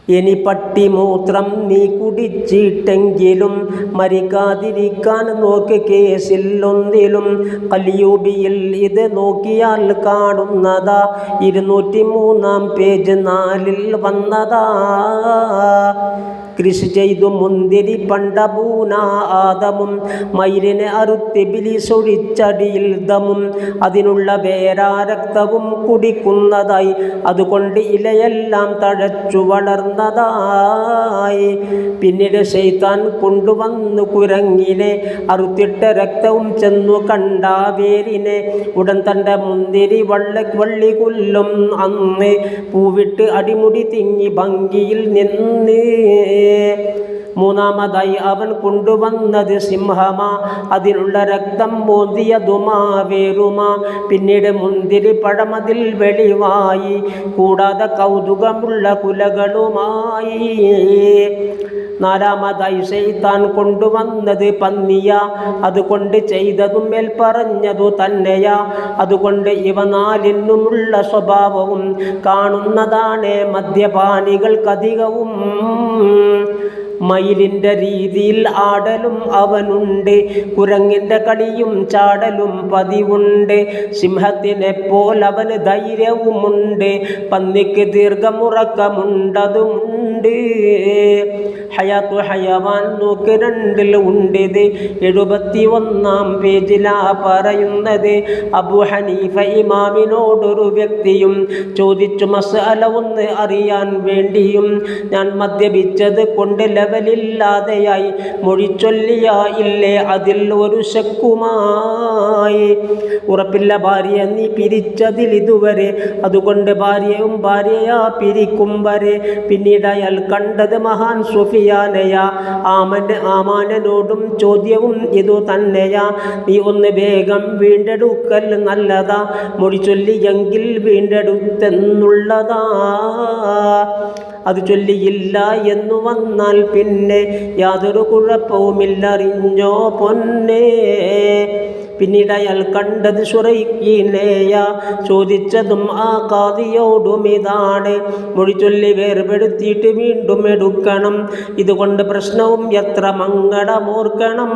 ഇനി പട്ടിമൂത്രം നീ കുടിച്ചിട്ടെങ്കിലും മരിക്കാതിരിക്കാൻ നോക്ക് കേസിലൊന്നിലും. കലിയൂബിയിൽ ഇത് നോക്കിയാൽ കാണുന്നതാ 203-ാം പേജ് 4-ൽ വന്നതാ. കൃഷി ചെയ്തു മുന്തിരി പണ്ടബൂന ആദമും മയിലിനെ അറുത്തിബിലിസൊഴിച്ചടിയിൽ ദമും അതിനുള്ള വേരാ രക്തവും കുടിക്കുന്നതായി അതുകൊണ്ട് ഇലയെല്ലാം തഴച്ചു വളർന്നതായി. പിന്നീട് ശൈത്താൻ കൊണ്ടുവന്നു കുരങ്ങിനെ അറുത്തിട്ട രക്തവും ചെന്നു കണ്ട വേരിനെ ഉടൻ തൻ്റെ മുന്തിരി വള്ളി കൊല്ലും അന്ന് പൂവിട്ട് അടിമുടി തിങ്ങി ഭംഗിയിൽ നിന്ന്. മൂന്നാമതായി അവൻ കൊണ്ടുവന്നത് സിംഹമാ അതിനുള്ള രക്തം മോന്തിയതുമാ വേറുമാ. പിന്നീട് മുന്തിരി പഴമതിൽ വെളിവായി കൂടാതെ കൗതുകമുള്ള കുലകളുമായി. നാലാമതായി ശൈത്താൻ കൊണ്ടുവന്നത് പന്നിയാ അതുകൊണ്ട് ചെയ്തതും മേൽ പറഞ്ഞതു തന്നെയാ. അതുകൊണ്ട് ഇവ നാലിനുമുള്ള സ്വഭാവവും കാണുന്നതാണ് മദ്യപാനികൾക്കധികവും. മയിലിൻ്റെ രീതിയിൽ ആടലും അവനുണ്ട് കുരങ്ങിൻ്റെ കളിയും ചാടലും പതിവുണ്ട്. സിംഹത്തിനെപ്പോൾ അവന് ധൈര്യവുമുണ്ട് പന്നിക്ക് ദീർഘമുറക്കമുണ്ടതുമുണ്ട്. ഹയാത്തു ഹയവാൻ നോക്ക് 2-ൽ ഉണ്ടിത് 71-ാം പേജിലാ പറയുന്നത്. അബൂ ഹനീഫ ഇമാമിനോടൊരു വ്യക്തിയും ചോദിച്ചു മസ്അല ഒന്ന് അറിയാൻ വേണ്ടിയും. ഞാൻ മദ്യപിച്ചത് കൊണ്ട് ലെവലില്ലാതെയായി മൊഴിച്ചൊല്ലിയ ഇല്ലേ അതിൽ ഒരു ശക്കുമായി. ഉറപ്പില്ല ഭാര്യ നീ പിരിച്ചതിൽ ഇതുവരെ അതുകൊണ്ട് ഭാര്യയും ഭാര്യയാ പിരിക്കും വരെ. പിന്നീട് അയാൾ കണ്ടത് മഹാൻ സുഫിയാനെയാ. ആമാനോടും ചോദ്യവും ഇതു തന്നെയാ. നീ ഒന്ന് വേഗം വീണ്ടെടുക്കൽ നല്ലതാ മൊഴിച്ചൊല്ലിയെങ്കിൽ വീണ്ടെടുത്തെന്നുള്ളതാ. അത് ചൊല്ലിയില്ല എന്നു വന്നാൽ പിന്നെ യാതൊരു കുഴപ്പവുമില്ലറിഞ്ഞോ പൊന്നേ. പിന്നീട് അയാൾ കണ്ടത് ശുറൈഖിനെയാ. ചോദിച്ചതും ആ ഖാദിയോടും ഇതാണ് മൊഴിച്ചൊല്ലി വേർപെടുത്തിയിട്ട് വീണ്ടും എടുക്കണം. ഇതുകൊണ്ട് പ്രശ്നവും എത്ര മംഗളമോർക്കണം.